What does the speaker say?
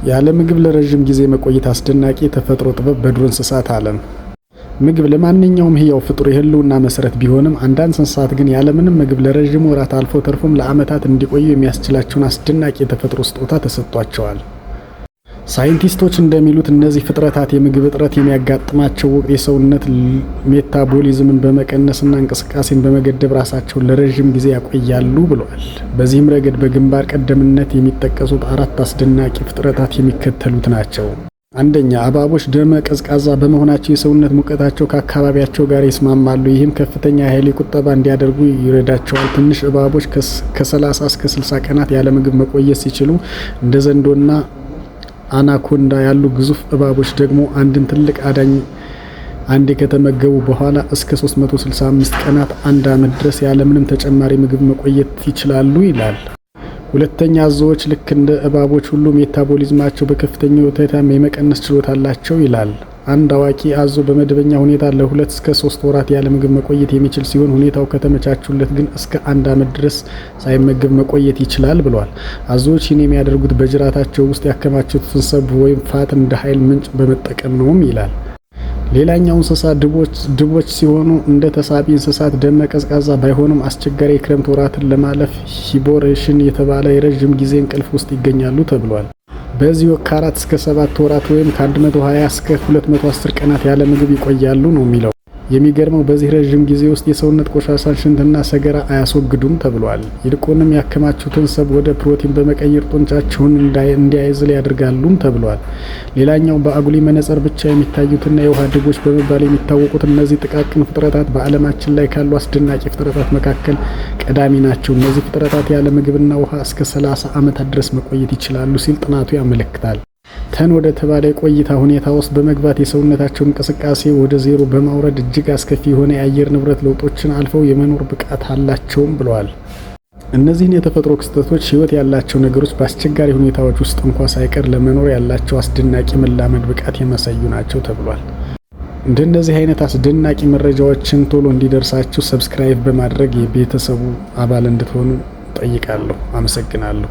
ያለ ምግብ ለረጅም ጊዜ መቆየት አስደናቂ የተፈጥሮ ጥበብ በዱር እንስሳት ዓለም። ምግብ ለማንኛውም ሕያው ፍጡር የህልውና መሰረት ቢሆንም አንዳንድ እንስሳት ግን ያለምንም ምግብ ለረጅም ወራት አልፎ ተርፎም ለዓመታት እንዲቆዩ የሚያስችላቸውን አስደናቂ የተፈጥሮ ስጦታ ተሰጥቷቸዋል። ሳይንቲስቶች እንደሚሉት እነዚህ ፍጥረታት የምግብ እጥረት የሚያጋጥማቸው ወቅት የሰውነት ሜታቦሊዝምን በመቀነስና እንቅስቃሴን በመገደብ ራሳቸውን ለረጅም ጊዜ ያቆያሉ ብለዋል። በዚህም ረገድ በግንባር ቀደምትነት የሚጠቀሱት 4 አስደናቂ ፍጥረታት የሚከተሉት ናቸው። አንደኛ፣ እባቦች ደመ ቀዝቃዛ በመሆናቸው የሰውነት ሙቀታቸው ከአካባቢያቸው ጋር ይስማማሉ። ይህም ከፍተኛ የኃይል ቁጠባ እንዲያደርጉ ይረዳቸዋል። ትንሽ እባቦች ከ30 እስከ 60 ቀናት ያለ ምግብ መቆየት ሲችሉ፣ እንደ ዘንዶና አናኮንዳ ያሉ ግዙፍ እባቦች ደግሞ አንድን ትልቅ አዳኝ አንዴ ከተመገቡ በኋላ እስከ 365 ቀናት 1 ዓመት ድረስ ያለምንም ተጨማሪ ምግብ መቆየት ይችላሉ ይላል። ሁለተኛ፣ አዞዎች ልክ እንደ እባቦች ሁሉ ሜታቦሊዝማቸው በከፍተኛ ሁኔታ የመቀነስ ችሎታ አላቸው ይላል። አንድ አዋቂ አዞ በመደበኛ ሁኔታ ለ2 እስከ 3 ወራት ያለ ምግብ መቆየት የሚችል ሲሆን ሁኔታው ከተመቻቹለት ግን እስከ 1 ዓመት ድረስ ሳይመገብ መቆየት ይችላል ብሏል። አዞዎች ይህን የሚያደርጉት በጅራታቸው ውስጥ ያከማቹትን ስብ ወይም ፋት እንደ ኃይል ምንጭ በመጠቀም ነውም ይላል። ሌላኛው እንስሳ ድቦች ሲሆኑ እንደ ተሳቢ እንስሳት ደመ ቀዝቃዛ ባይሆኑም አስቸጋሪ የክረምት ወራትን ለማለፍ ሂበርኔሽን የተባለ የረጅም ጊዜ እንቅልፍ ውስጥ ይገኛሉ ተብሏል። በዚህ ወቅት ከ4 እስከ 7 ወራት ወይም ከ120 እስከ 210 ቀናት ያለ ምግብ ይቆያሉ ነው የሚለው። የሚገርመው በዚህ ረዥም ጊዜ ውስጥ የሰውነት ቆሻሻን ሽንትና ሰገራ አያስወግዱም ተብሏል። ይልቁንም ያከማቹትን ስብ ወደ ፕሮቲን በመቀየር ጡንቻቸውን እንዲያይዝል ያደርጋሉም ተብሏል። ሌላኛው በአጉሊ መነጽር ብቻ የሚታዩትና የውሃ ድቦች በመባል የሚታወቁት እነዚህ ጥቃቅን ፍጥረታት በዓለማችን ላይ ካሉ አስደናቂ ፍጥረታት መካከል ቀዳሚ ናቸው። እነዚህ ፍጥረታት ያለ ምግብና ውሃ እስከ 30 ዓመታት ድረስ መቆየት ይችላሉ ሲል ጥናቱ ያመለክታል። ተን ወደ ተባለ የቆይታ ሁኔታ ውስጥ በመግባት የሰውነታቸው እንቅስቃሴ ወደ ዜሮ በማውረድ እጅግ አስከፊ የሆነ የአየር ንብረት ለውጦችን አልፈው የመኖር ብቃት አላቸውም ብለዋል። እነዚህን የተፈጥሮ ክስተቶች ሕይወት ያላቸው ነገሮች በአስቸጋሪ ሁኔታዎች ውስጥ እንኳ ሳይቀር ለመኖር ያላቸው አስደናቂ መላመድ ብቃት የሚያሳዩ ናቸው ተብሏል። እንደነዚህ አይነት አስደናቂ መረጃዎችን ቶሎ እንዲደርሳችሁ ሰብስክራይብ በማድረግ የቤተሰቡ አባል እንድትሆኑ ጠይቃለሁ። አመሰግናለሁ።